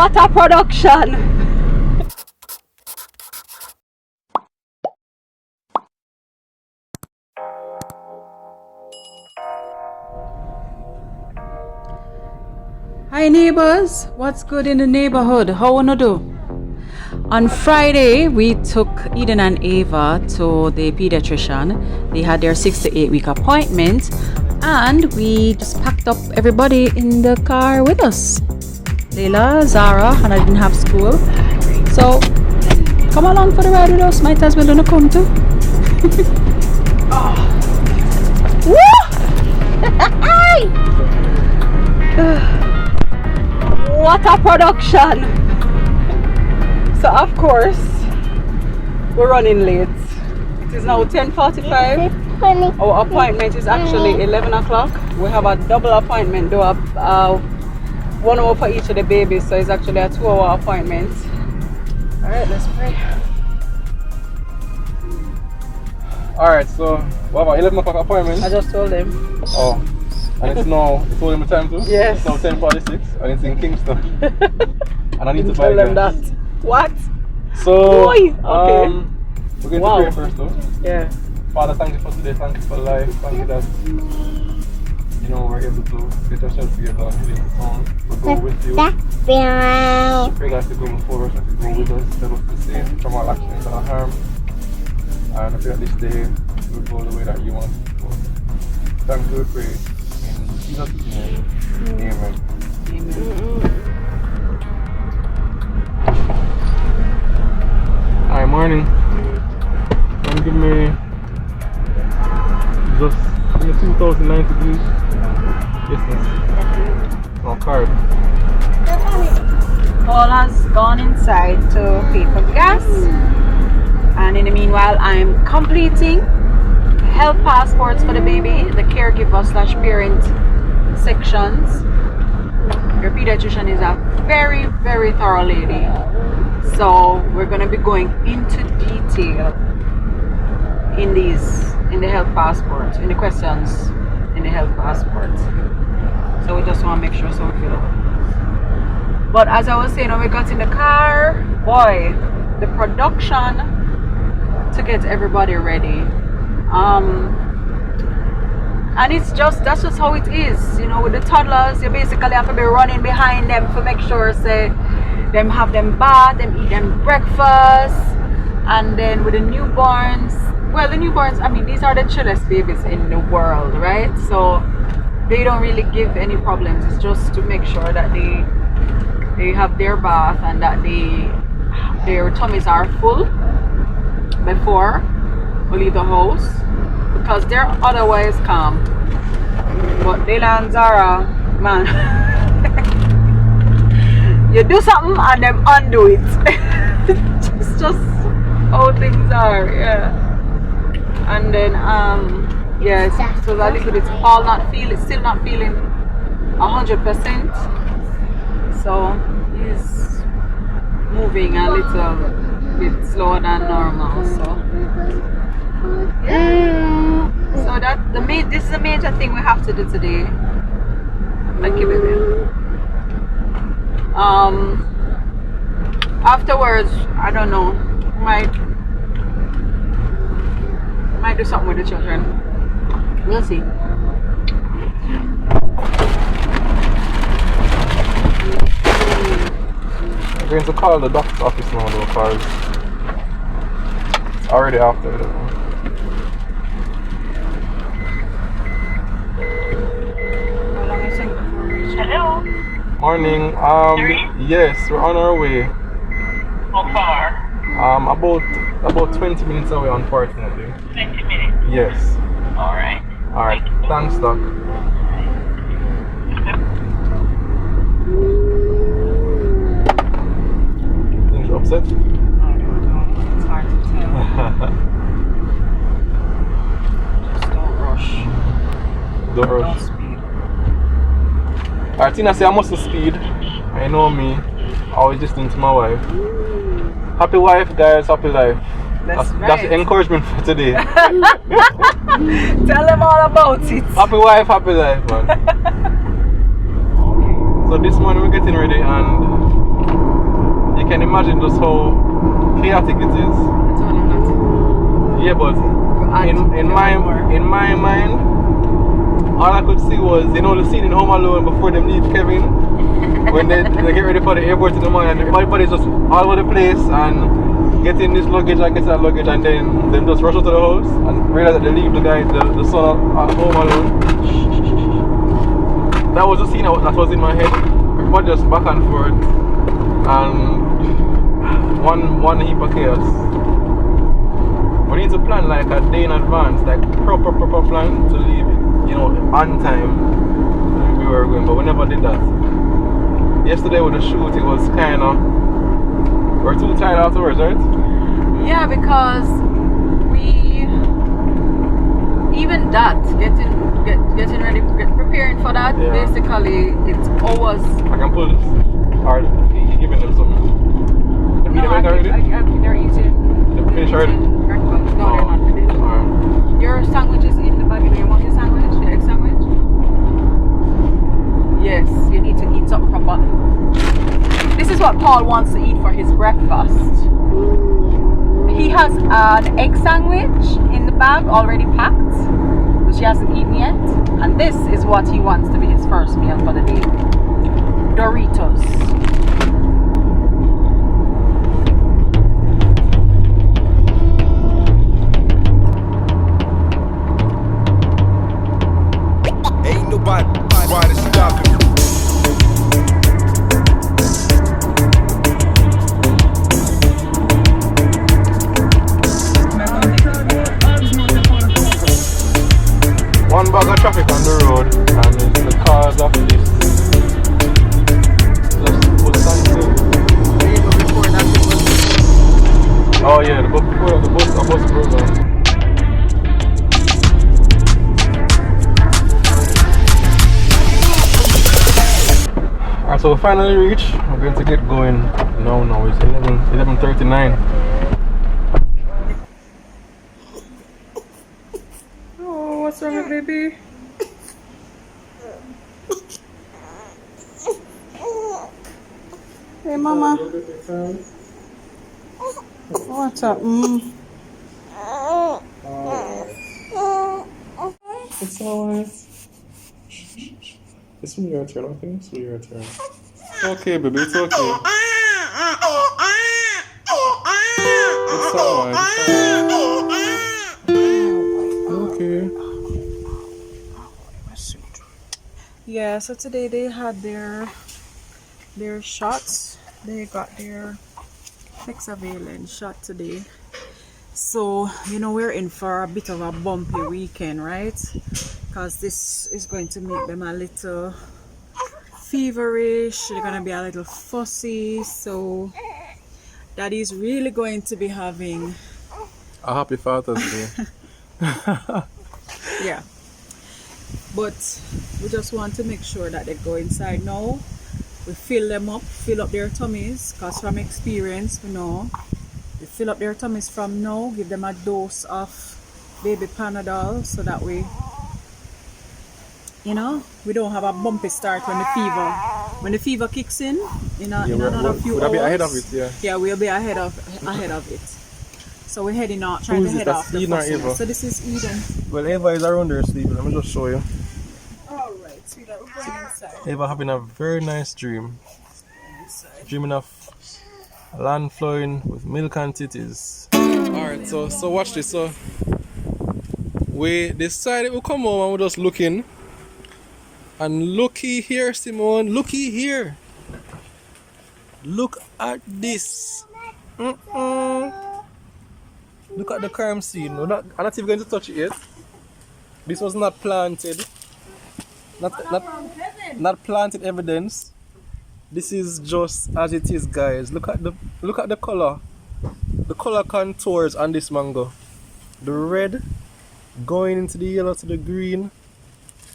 What a production! Hi neighbors, what's good in the neighborhood? How wanna do? On Friday, we took Eden and Ava to the pediatrician. They had their 6 to 8 week appointment, and we just packed up everybody in the car with us. Layla, Zara, and I didn't have school. So, come along for the ride with us. Might as well gonna come too. What a production! So of course, we're running late. It is now 10:45. Our appointment is actually 11 o'clock. We have a double appointment, though, 1 hour for each of the babies, so it's actually a 2-hour appointment. Alright, let's pray. Alright, so we have an 11 o'clock appointment. I just told him. Oh, and it's now, it's only my time too? Yes. It's now 10:46 and it's in Kingston. And I need to buy Tell them gas. that. What? So, Boy, okay. we're going Wow. to pray first though. Yeah. Father, thank you for today, thank you for life, thank you that, you know, we're able to get ourselves together and healing the song. We'll go with you. We pray that you go before us and you go with us, that us be safe from all accidents and all harm. And I pray that this day will go the way that you want it to go. Thank you, we pray. In Jesus' name, amen. Hi, morning. Can you give me just 2090 please? Yes, miss. No card. Paul has gone inside to pay for gas, and in the meanwhile I'm completing health passports for the baby, the caregiver/parent sections. Your pediatrician is a very, very thorough lady, so we're going to be going into detail in the health passport, in the questions in the health passport. So we just want to make sure so we fill up. But as I was saying, when we got in the car, boy, the production to get everybody ready. And that's just how it is, you know. With the toddlers, you basically have to be running behind them to make sure, say, them have them bath, them eat them breakfast, and then with the newborns, well, the newborns, I mean, these are the chillest babies in the world, right? So they don't really give any problems. It's just to make sure that they have their bath and that their tummies are full before we leave the house, because they're otherwise calm. But Layla and Zara, man, you do something and them undo it. It's just how things are, yeah. And then yes, so that little bit Paul still not feeling 100%. So he's moving a little bit slower than normal. So yeah. So this is a major thing we have to do today. Thank you, baby. Afterwards, I don't know, might do something with the children. We'll see. I'm going to call the doctor's office now though, because it's already after it. Hello? Morning. Yes, we're on our way. How far? About 20 minutes away, unfortunately. 20 minutes. Yes. Alright. Alright. Thanks, Doc. Things upset? I don't know. It's hard to tell. Just don't rush. Don't rush. Don't speed. Alright, Tina say I mustn't speed. I know me. I was listening to my wife. Happy wife, guys. Happy life. That's right. That's the encouragement for today. Tell them all about it. Happy wife, happy life, man. So this morning we're getting ready and can imagine just how chaotic it is. I told him that. Yeah, but in my mind, all I could see was, you know, the scene in Home Alone before they meet Kevin, when they get ready for the airport in the morning, and everybody's just all over the place and getting this luggage and getting that luggage, and then them just rush out to the house and realize that they leave the guy, the son at home alone. That was the scene that was in my head. Everybody just back and forth, and one heap of chaos. We need to plan like a day in advance, like proper plan to leave, you know, on time we were going, but we never did that. Yesterday with the shoot, it was kind of, we're too tired afterwards, right? Yeah, because we, even that, getting ready, preparing for that, Yeah. basically it's always. I can pull this, or you giving them some. Have you eaten already? They're eating. They're finished already? Breakfast. No, they're not finished. Alright. Your sandwich is in the bag. Do you want your sandwich? The egg sandwich? Yes, you need to eat something proper. This is what Paul wants to eat for his breakfast. He has an egg sandwich in the bag already packed, which he hasn't eaten yet. And this is what he wants to be his first meal for the day. Doritos. Ain't nobody stopping me. One bag of traffic on the road, and it's the cause of this. Just was standstill. Even before that it was. Oh yeah, the bus broke down. Alright, so we finally reached. We're going to get going. No, it's 11:39. Oh, what's wrong with baby? Hey, mama. What's up? It's alright. It's when your turn, okay? It's when your turn. Okay, baby, it's okay. It's alright. Okay. Yeah, so today they had their shots. They got their hexavalent shot today. So, you know, we're in for a bit of a bumpy weekend, right? Because this is going to make them a little feverish. They're going to be a little fussy. So, Daddy's really going to be having A happy Father's Day. yeah. But we just want to make sure that they go inside now. We fill them up, fill up their tummies, because from experience we know we fill up their tummies from now, give them a dose of baby Panadol so that we don't have a bumpy start when the fever kicks in another few hours. We'll be ahead of it, yeah. Yeah, we'll be ahead of it. So we're heading out, trying to head off the Eden or Eva? fussiness. So this is Eden. Well, Eva is around there sleeping. Let me just show you. Alright, sweetheart, we're going inside. Eva having a very nice dream. Dreaming of land flowing with milk and titties. Alright, so watch this. So we decided we'll come home and we're just looking. And looky here, Simone. Looky here. Look at this. Look at the crime scene. I'm not even going to touch it yet. This was not planted. Not planted evidence. This is just as it is, guys. Look at the color. The color contours on this mango. The red going into the yellow to the green.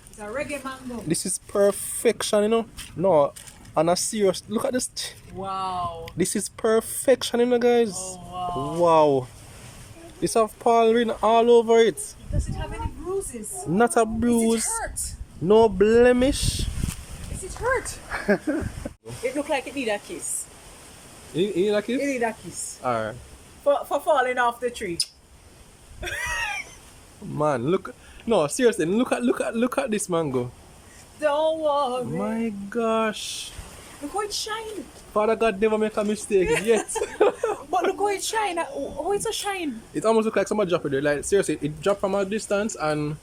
It's a reggae mango. This is perfection, you know. No, on a serious look at this. Wow. This is perfection, you know, guys. Oh, wow. Wow. This have Paul written all over it. Does it have any bruises? Not a bruise. Is it hurt? No blemish. Is it hurt? It looked like it need a kiss. You need a kiss? You need a kiss. Alright. For falling off the tree. Man, look. No, seriously, look at this mango. Don't worry. My gosh. Look how it shine. Father God never make a mistake yet. But look how it shine. Oh, it's a shine. It almost looks like someone dropped it there. Like seriously, it dropped from a distance and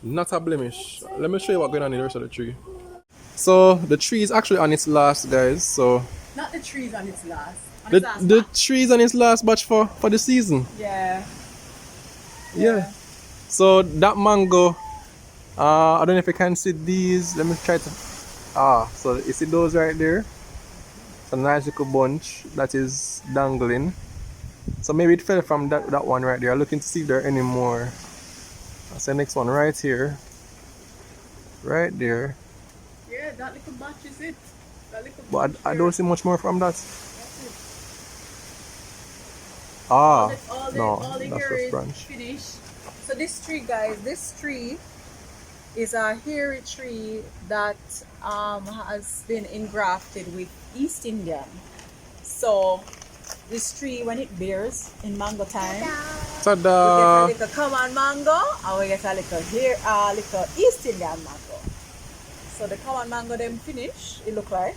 not a blemish. Let me show you what's going on in the rest of the tree. So the tree is actually on its last, guys. So Not the trees on its last. On the its last the batch. tree is on its last batch for the season. Yeah. Yeah. So that mango, I don't know if you can see these. Let me try to. So you see those right there? It's a nice little bunch that is dangling. So maybe it fell from that one right there. I'm looking to see if there are any more. That's the next one right here. Right there. Yeah, that little batch is it. That little But batch I here. don't see much more from that. That's it. Ah, All no, the that's hair just is branch. finished. So this tree, guys, this tree is a hairy tree that has been engrafted with East Indian. So this tree, when it bears in mango time, Ta-da! we get a little common mango and we get a little East Indian mango. So the common mango them finish, it look like.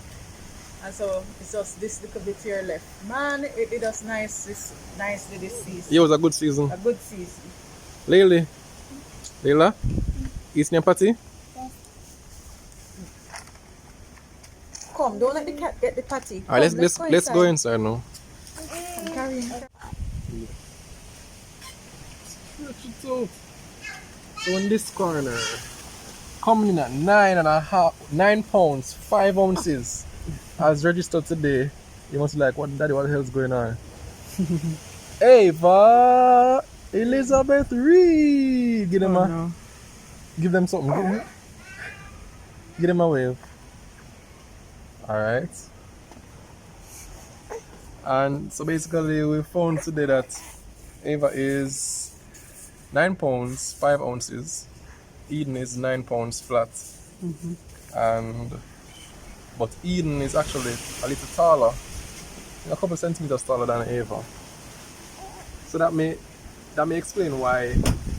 And so it's just this little bit here left. Man, it did us nicely this season. Yeah, it was a good season. A good season. Leila, East Indian patty? Come, don't let the cat get the patty. Alright, Come, let's go inside now. Come, carry on. So in this corner, coming in at 9 pounds, 5 ounces, as registered today. You must be like, what the hell's going on? Ava, Elizabeth Reed, give them something. Give them a wave. Alright. And so basically we found today that Ava is 9 pounds, 5 ounces. Eden is 9 pounds flat. But Eden is actually a little taller, a couple centimeters taller than Ava. So that may explain why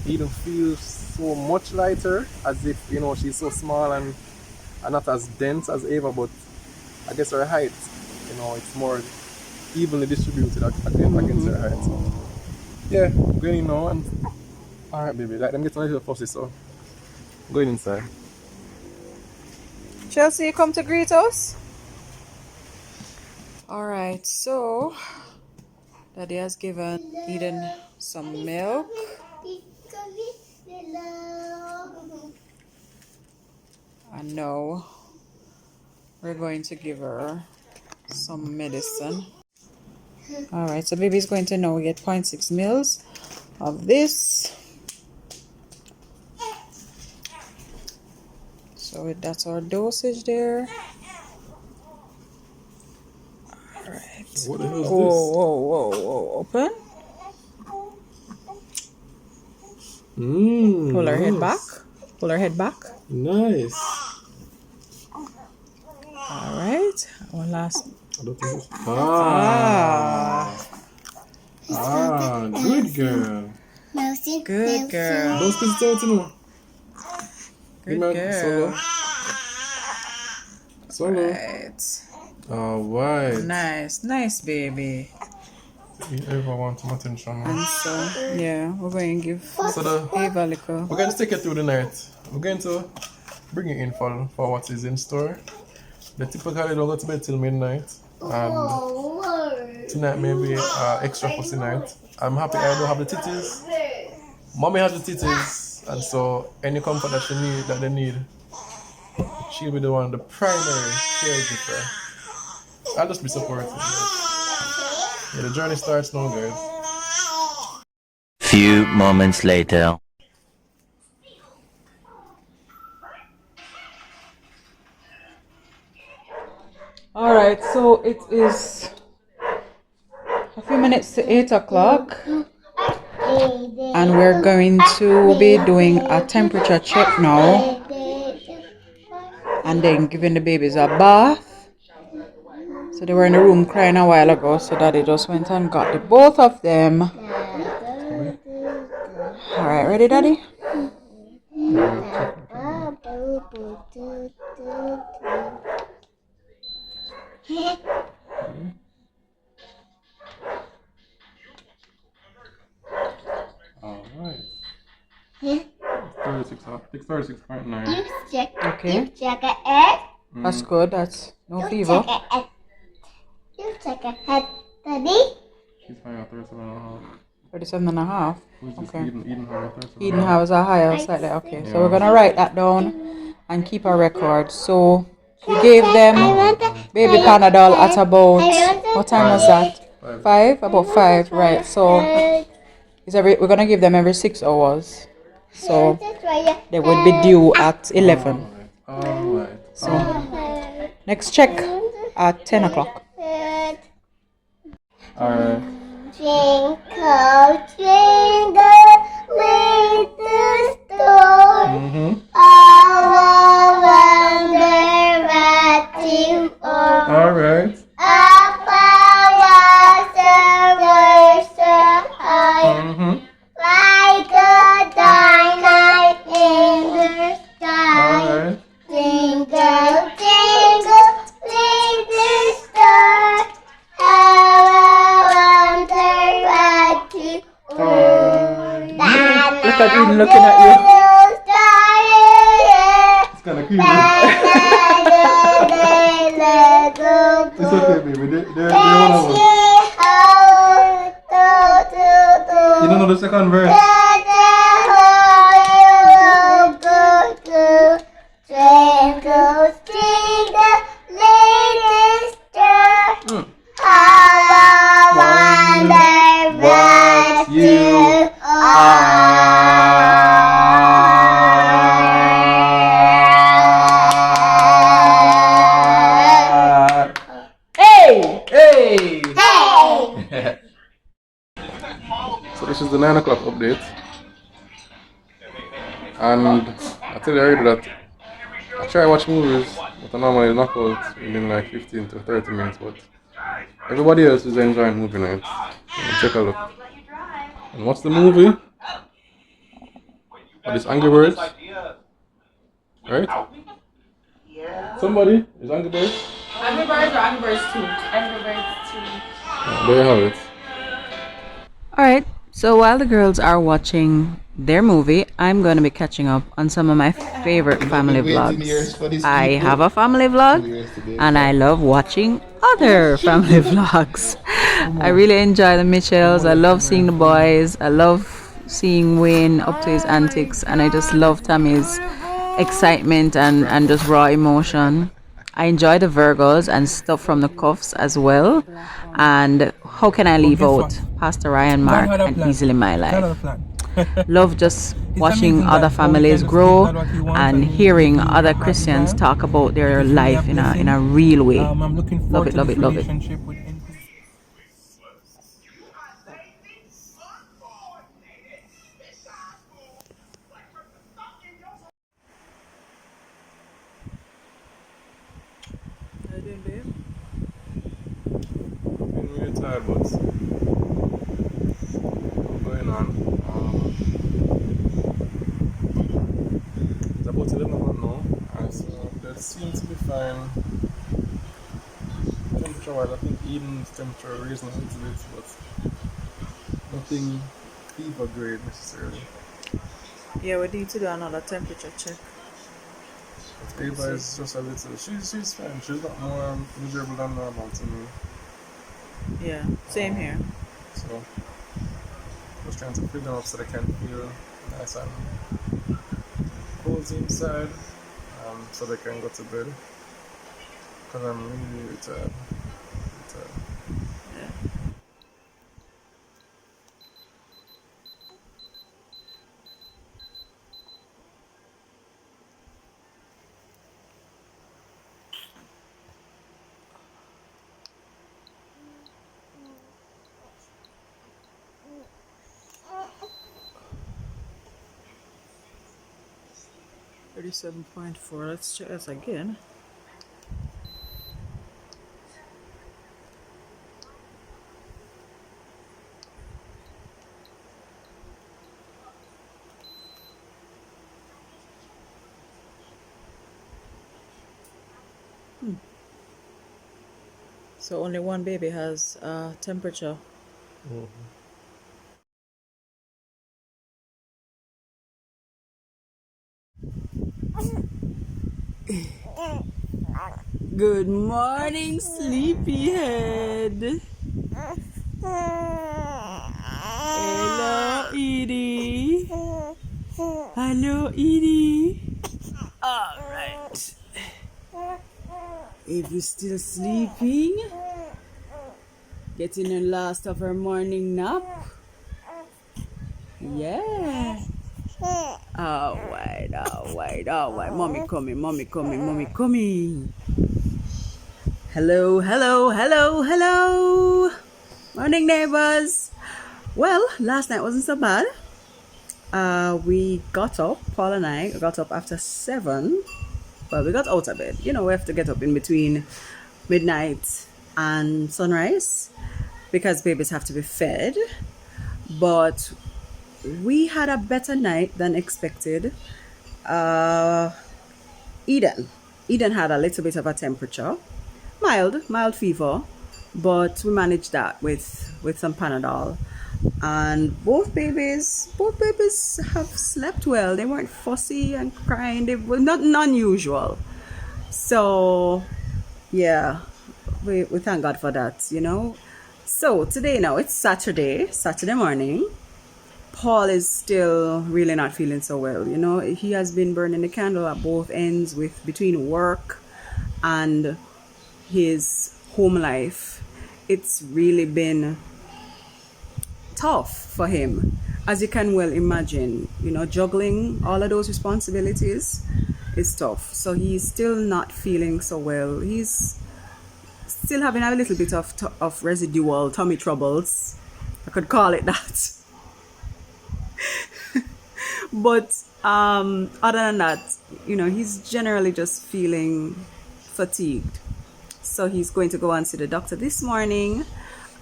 Eden feels so much lighter, as if she's so small and not as dense as Ava, but I guess her height, it's more evenly distributed against her height. So, yeah, going in now and alright baby, like them getting a little fussy, so going inside. Chelsea, you come to greet us? Alright, so Daddy has given Eden some milk. And now we're going to give her some medicine. Alright, so baby's going to now get 0.6 mils of this. So that's our dosage there. Alright. What the hell is Whoa, open. this? Pull her head back. Pull her head back. Nice. Alright. One last. I don't think it's... Good girl. Good girl. Don't spit it out, Good girl. Solo. Right. Alright. Nice baby. You ever want some attention? And so, yeah, we're going to give So Ava a little. we're going to take it through the night. We're going to bring you in for what is in store. They typically don't go to bed till midnight. And tonight maybe extra fussy night. I'm happy I don't have the titties. Mommy has the titties, and so any comfort that they need, she'll be the one, the primary caregiver. I'll just be supportive. Yeah, the journey starts now, guys. Few moments later. Alright, so it is a few minutes to 8 o'clock. And we're going to be doing a temperature check now. And then giving the babies a bath. So they were in the room crying a while ago, so Daddy just went and got the both of them. Alright, ready, Daddy? Alright. 36.9. Okay. That's good. That's no fever. She's fine at 37.5. 37.5. Who's this? Okay. Eden have a Eden 37.5. has a higher slightly. Okay, so Yeah. we're gonna write that down and keep a record. So we gave them baby Panadol at about, what time was that? 5? About 5, right? So we're gonna give them every 6 hours. So they would be due at 11. Alright. So next check at 10 o'clock. Alright. Twinkle, twinkle, little star, Mm-hmm. how I wonder what you are. Alright. Up above the so high, Mm-hmm. like a diamond in the sky. Alright. Twinkle, twinkle, little star, how I wonder what you are. Look at Eden looking at you. Little star, yeah, It's kind of creepy. It's okay, baby. They're one of us. You don't know the second verse? Twinkle, twinkle, little star, how I wonder what you are. Hey! Hey! Hey! So this is the 9 o'clock update. And I tell you already that I try to watch movies, but I normally knock out within like 15 to 30 minutes. But everybody else is enjoying movie nights. So take a look. And what's the movie? What is Angry Birds? Right? Somebody? Is Angry Birds? Angry Birds or Angry Birds 2? Angry Birds 2. There you have it. Alright, so while the girls are watching their movie, I'm going to be catching up on some of my favorite family vlogs. I have a family vlog and I love watching other family vlogs. I really enjoy the Mitchells. I love seeing the boys. I love seeing Wayne up to his antics, and I just love Tammy's excitement and just raw emotion. I enjoy the Virgos and stuff from the Cuffs as well. And how can I leave out Pastor Ryan Mark and Easily My Life? Love just watching other families grow and hearing other Christians talk about their life in a real way. Love it, love it, love it. I'm really tired, but what's going on? It's about 11 o'clock now, and so that seems to be fine. Temperature wise, I think Eden's temperature raising a little bit, but nothing fever grade necessarily. Yeah, we need to do another temperature check. But Ava is just a little, she's fine, she's not more miserable than normal to me. Yeah, same here. So, just trying to fill them up so they can feel nice and cozy inside, so they can go to bed. Because I'm really tired. Yeah. .4. Let's check this again. So only one baby has temperature. Good morning, sleepyhead. Hello, Edie. Hello, Edie. All right. Evie's still sleeping, getting the last of her morning nap. Yeah. All right, all right, all right. Mommy coming, mommy coming, mommy coming. Hello, hello, hello, hello. Morning, neighbors. Well, last night wasn't so bad. We got up, Paul and I got up after 7. Well, we got out of bed. You know, we have to get up in between midnight and sunrise because babies have to be fed. But we had a better night than expected. Eden had a little bit of a temperature, mild fever, but we managed that with some Panadol. And both babies have slept well. They weren't fussy and crying. They were not unusual. So yeah, we thank God for that, you know. So today, now it's Saturday morning. Paul is still really not feeling so well, you know. He has been burning the candle at both ends with between work and his home life. It's really been tough for him, as you can well imagine. You know, juggling all of those responsibilities is tough. So he's still not feeling so well. He's still having a little bit of residual tummy troubles. I could call it that. But other than that, you know, he's generally just feeling fatigued. So he's going to go and see the doctor this morning,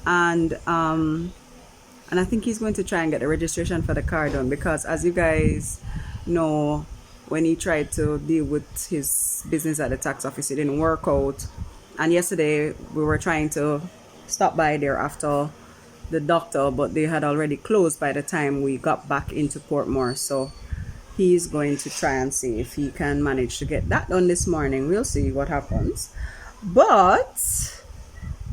and I think he's going to try and get the registration for the car done, because as you guys know, when he tried to deal with his business at the tax office, it didn't work out. And yesterday we were trying to stop by there after the doctor, but they had already closed by the time we got back into Portmore. So he's going to try and see if he can manage to get that done this morning. We'll see what happens. But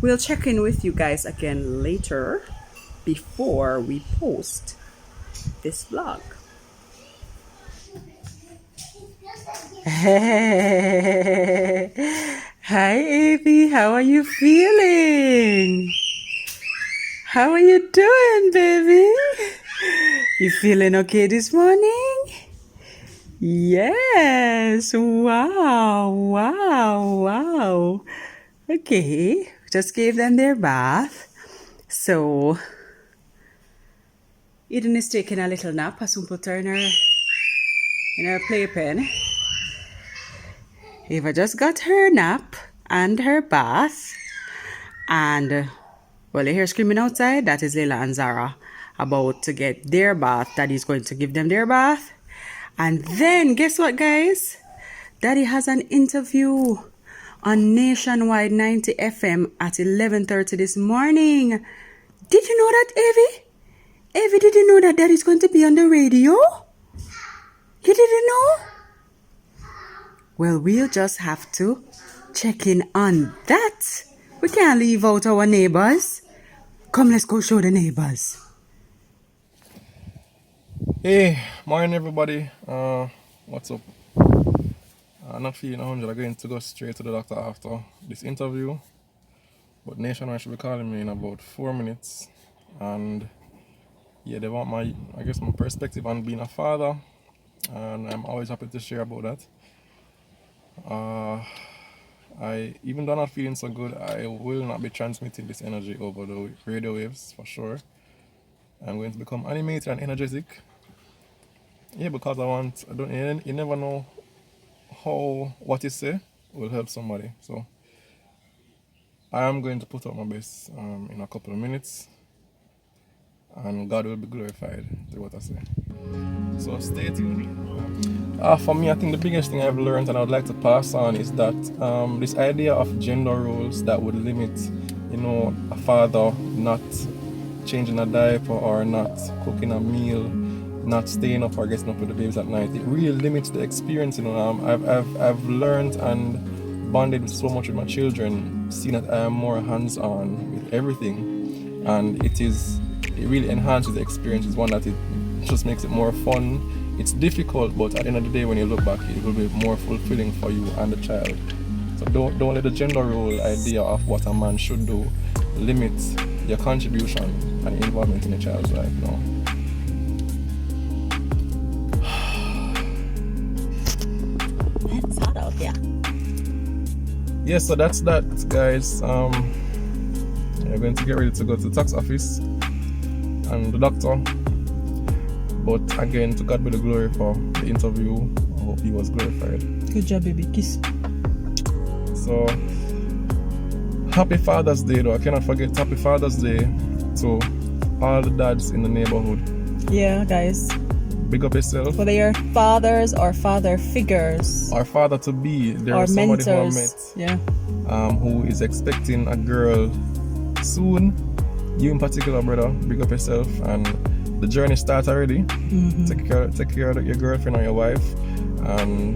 we'll check in with you guys again later before we post this vlog. Hi, Evie. How are you feeling? How are you doing, baby? You feeling okay this morning? Yes. Wow, wow, wow. Okay. Just gave them their bath. So Eden is taking a little nap. I soon put her in her playpen. Eva just got her nap and her bath. And well, you hear screaming outside. That is Layla and Zara about to get their bath. Daddy's going to give them their bath. And then guess what, guys? Daddy has an interview on Nationwide 90 FM at 11:30 this morning. Did you know that, Evie? Evie, did you know that Daddy's going to be on the radio? You didn't know? Well, we'll just have to check in on that. We can't leave out our neighbors. Come, let's go show the neighbors. Hey, morning everybody. What's up? Not feeling 100. I'm going to go straight to the doctor after this interview. But Nationwide should be calling me in about 4 minutes. And yeah, they want my perspective on being a father. And I'm always happy to share about that. Even though I'm not feeling so good, I will not be transmitting this energy over the radio waves for sure. I'm going to become animated and energetic. Yeah, because you never know how what you say will help somebody. So I am going to put out my best in a couple of minutes, and God will be glorified through what I say. So stay tuned. For me, I think the biggest thing I've learned and I would like to pass on is that this idea of gender roles that would limit, a father not changing a diaper or not cooking a meal, not staying up or getting up with the babies at night, it really limits the experience. I've learned and bonded so much with my children, seeing that I am more hands-on with everything, and it really enhances the experience. It's one that it just makes it more fun. It's difficult, but at the end of the day, when you look back, it will be more fulfilling for you and the child. So don't let the gender role idea of what a man should do limit your contribution and involvement in a child's life. No. It's hot out here. Yeah, so that's that, guys. We're going to get ready to go to the tax office and the doctor. But again, to God be the glory for the interview. I hope he was glorified. Good job, baby. Kiss. So, happy Father's Day, though. I cannot forget Happy Father's Day to all the dads in the neighborhood. Yeah, guys. Big up yourself. Whether you're fathers or father figures. Or father to be. There or is somebody mentors. who I met who is expecting a girl soon. You in particular, brother. Big up yourself. And the journey starts already. Mm-hmm. Take care of your girlfriend or your wife, and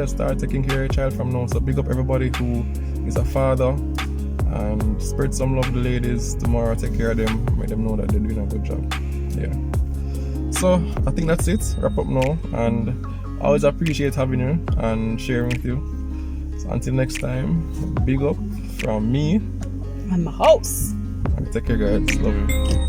start taking care of your child from now. So big up everybody who is a father, and spread some love to the ladies tomorrow. Take care of them, make them know that they're doing a good job. Yeah. So I think that's it. Wrap up now, and I always appreciate having you and sharing with you. So until next time, big up from me I'm a host. and take care, guys. Love you.